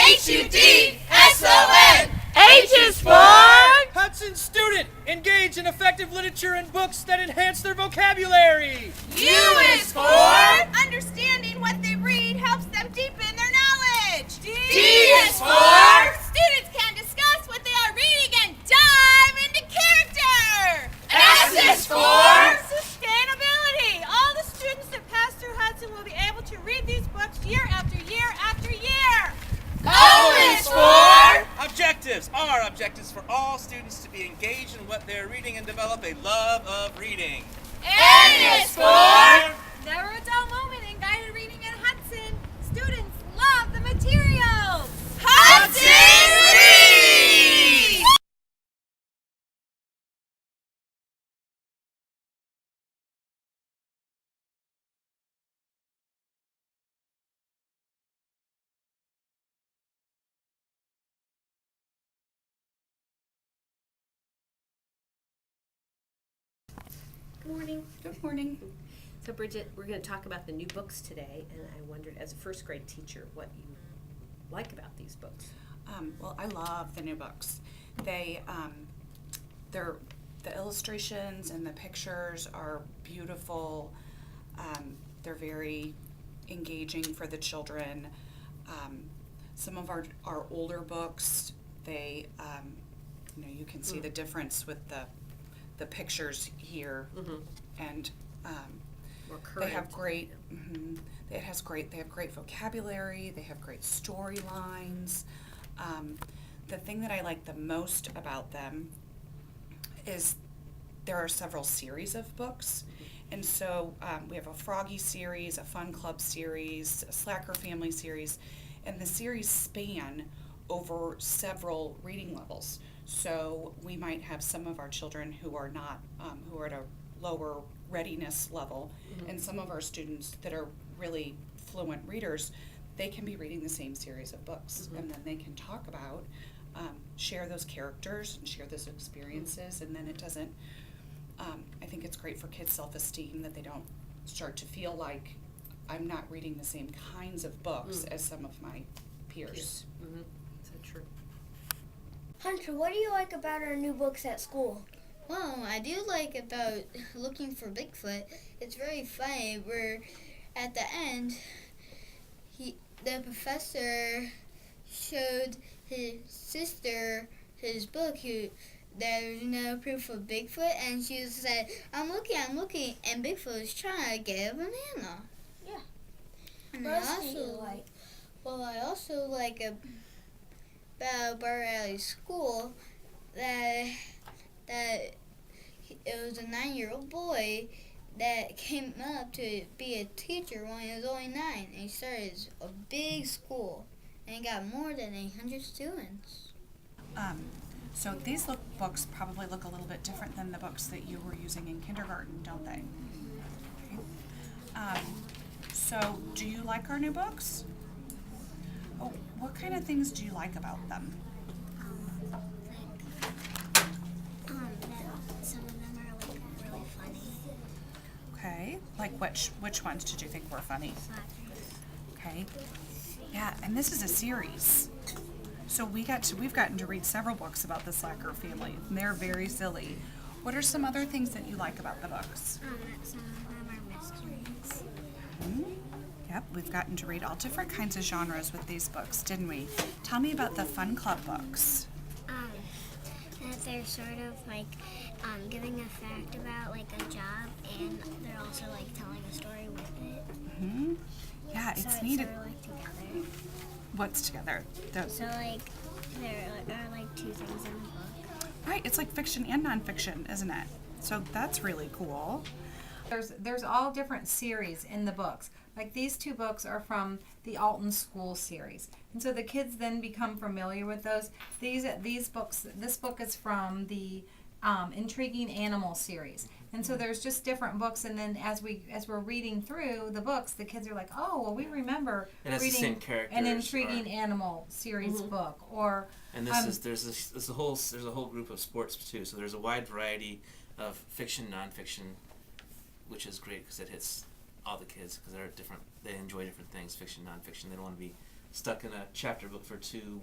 H-U-D-S-O-N. H is for Hud Son student. Engage in effective literature and books that enhance their vocabulary. U is for understanding what they read helps them deepen their knowledge. D is for students can discuss what they are reading and dive into character. S is for sustainability. All the students that pass through Hud Son will be able to read these books year after year after year. O is for Objectives are objectives for all students to be engaged in what they're reading and develop a love of reading. N is for Never a dull moment in guided reading at Hud Son. Students love the materials. Hudson Reads! Good morning. Good morning. So Bridget, we're going to talk about the new books today, and I wondered, as a first grade teacher, what you like about these books. Well, I love the new books. They're the illustrations and the pictures are beautiful. They're very engaging for the children. Some of our older books, they you can see the difference with the pictures here, and More they have current. great. They have great vocabulary. They have great storylines. The thing that I like the most about them is there are several series of books, and so we have a Froggy series, a Fun Club series, a Slacker Family series, and the series span over several reading levels. So we might have some of our children who are not, who are at a lower readiness level, and some of our students that are really fluent readers, they can be reading the same series of books, and then they can talk about, share those characters and share those experiences, and then it doesn't, I think it's great for kids' self-esteem that they don't start to feel like I'm not reading the same kinds of books as some of my peers. So true. Hunter, what do you like about our new books at school? Well, I do like about looking for Bigfoot. It's very funny. Where at the end, the professor showed his sister his book. There's no proof of Bigfoot, and she said, "I'm looking," and Bigfoot was trying to get a banana. Yeah. And What else do you like? Well, I also like about Bar Alley School that it was a 9-year-old boy that came up to be a teacher when he was only 9, and he started a big school, and he got more than 800 students. So these books probably look a little bit different than the books that you were using in kindergarten, don't they? Okay. So do you like our new books? Oh, what kind of things do you like about them? Some of them are like really funny. Okay, like which ones did you think were funny? Slackers. Okay, yeah, and this is a series. So we've gotten to read several books about the Slacker family, and they're very silly. What are some other things that you like about the books? Some of them are mysteries. Yep, we've gotten to read all different kinds of genres with these books, didn't we? Tell me about the Fun Club books. That they're sort of like giving a fact about like a job, and they're also like telling a story with it. Yeah, So it's it's neat. sort of like together. What's together? So like there are like two things in the book. Right, it's like fiction and nonfiction, isn't it? So that's really cool. There's all different series in the books. Like these two books are from the Alton School series, and so the kids then become familiar with those. These books. This book is from the Intriguing Animal series, and so there's just different books. And then as we're reading through the books, the kids are like, "Oh, well, we remember reading an Intriguing Animal series book." Or and there's a whole group of sports too. So there's a wide variety of fiction, nonfiction, which is great because it hits all the kids because they enjoy different things, fiction, nonfiction. They don't want to be stuck in a chapter book for two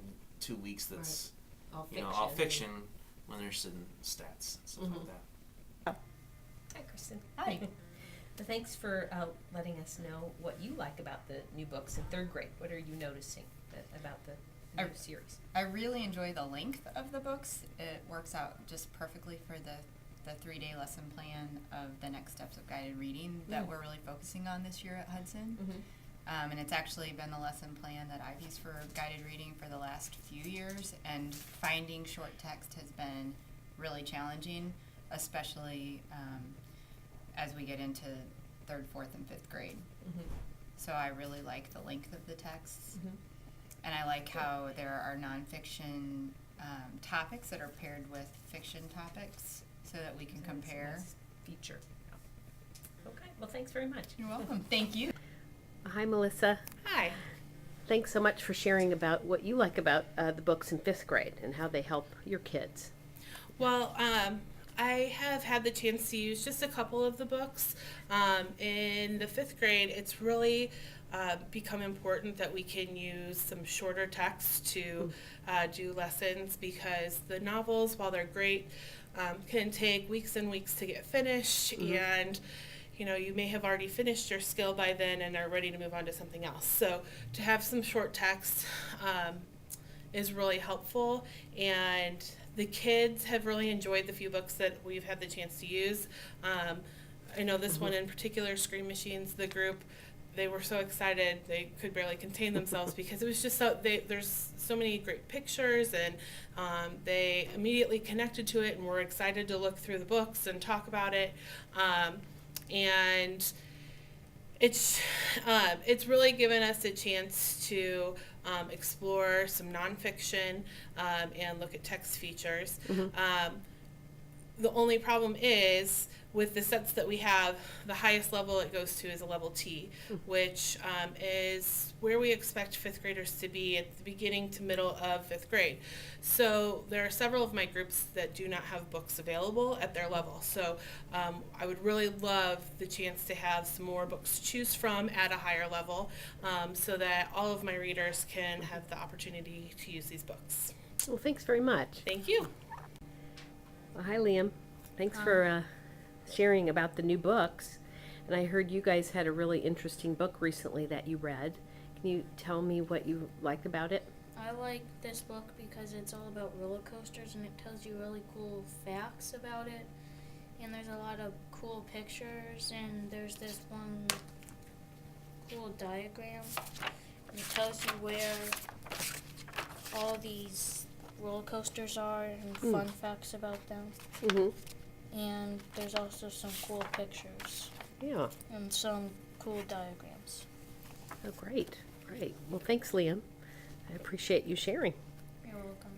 weeks that's All you know all fiction when they're interested in stats and stuff like that. Hi, Kristen. Hi. Well, thanks for letting us know what you like about the new books in third grade. What are you noticing about the new series? I really enjoy the length of the books. It works out just perfectly for the 3-day lesson plan of the next steps of guided reading that we're really focusing on this year at Hudson. And it's actually been the lesson plan that I've used for guided reading for the last few years, and finding short text has been really challenging, especially as we get into 3rd, 4th, and 5th grade. So I really like the length of the texts, and I like how there are nonfiction topics that are paired with fiction topics so that we can compare. Nice feature. Okay, well, thanks very much. You're welcome. Thank you. Hi, Melissa. Hi. Thanks so much for sharing about what you like about the books in 5th grade and how they help your kids. Well, I have had the chance to use just a couple of the books. In the 5th grade, it's really become important that we can use some shorter text to do lessons, because the novels, while they're great, can take weeks and weeks to get finished, and you know, you may have already finished your skill by then and are ready to move on to something else. So to have some short text is really helpful, and the kids have really enjoyed the few books that we've had the chance to use. I know this one in particular, Scream Machines, the group, they were so excited they could barely contain themselves because it was just so, there's so many great pictures, and they immediately connected to it and were excited to look through the books and talk about it. And it's really given us a chance to explore some nonfiction and look at text features. The only problem is, with the sets that we have, the highest level it goes to is a level T, which is where we expect 5th graders to be at the beginning to middle of 5th grade. So there are several of my groups that do not have books available at their level. So I would really love the chance to have some more books to choose from at a higher level, so that all of my readers can have the opportunity to use these books. Well, thanks very much. Thank you. Well, hi, Liam. Thanks for sharing about the new books. And I heard you guys had a really interesting book recently that you read. Can you tell me what you liked about it? I like this book because it's all about roller coasters, and it tells you really cool facts about it. And there's a lot of cool pictures, and there's this one cool diagram. And it tells you where all these roller coasters are and fun facts about them. And there's also some cool pictures. Yeah. And some cool diagrams. Oh, great. Great. Well, thanks, Liam. I appreciate you sharing. You're welcome.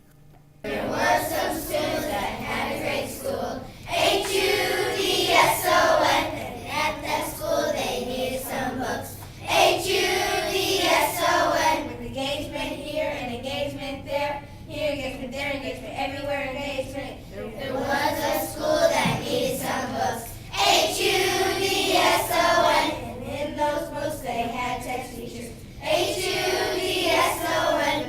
There were some students that had a great school, H-U-D-S-O-N, and at that school they needed some books, H-U-D-S-O-N, with engagement here and engagement there, here engagement, there engagement, everywhere engagement. There was a school that needed some books, H-U-D-S-O-N, and in those books they had text features, H-U-D-S-O-N,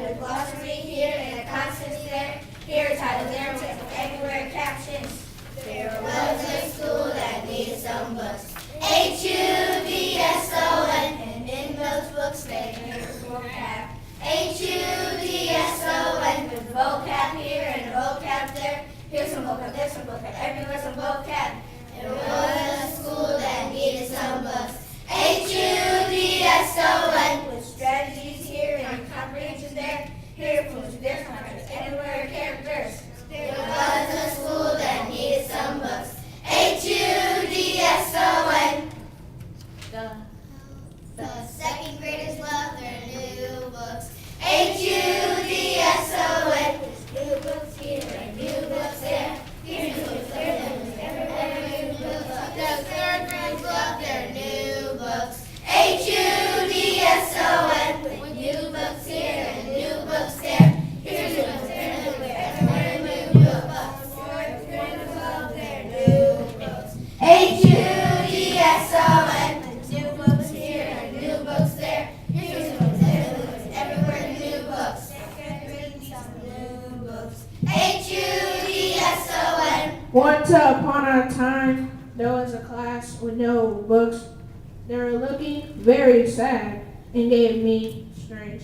with glossary here and a constant there, here a title, there a text, everywhere captions. There was a school that needed some books, H-U-D-S-O-N, and in those books they had vocab, H-U-D-S-O-N, with vocab here and vocab there, here's some vocab, there's some vocab, everywhere some vocab. There was a school that needed some books, H-U-D-S-O-N, with strategies here and comprehension there, here, there's some characters, everywhere characters. There Once upon a time, there was a class with no books. They were looking very sad and gave me strange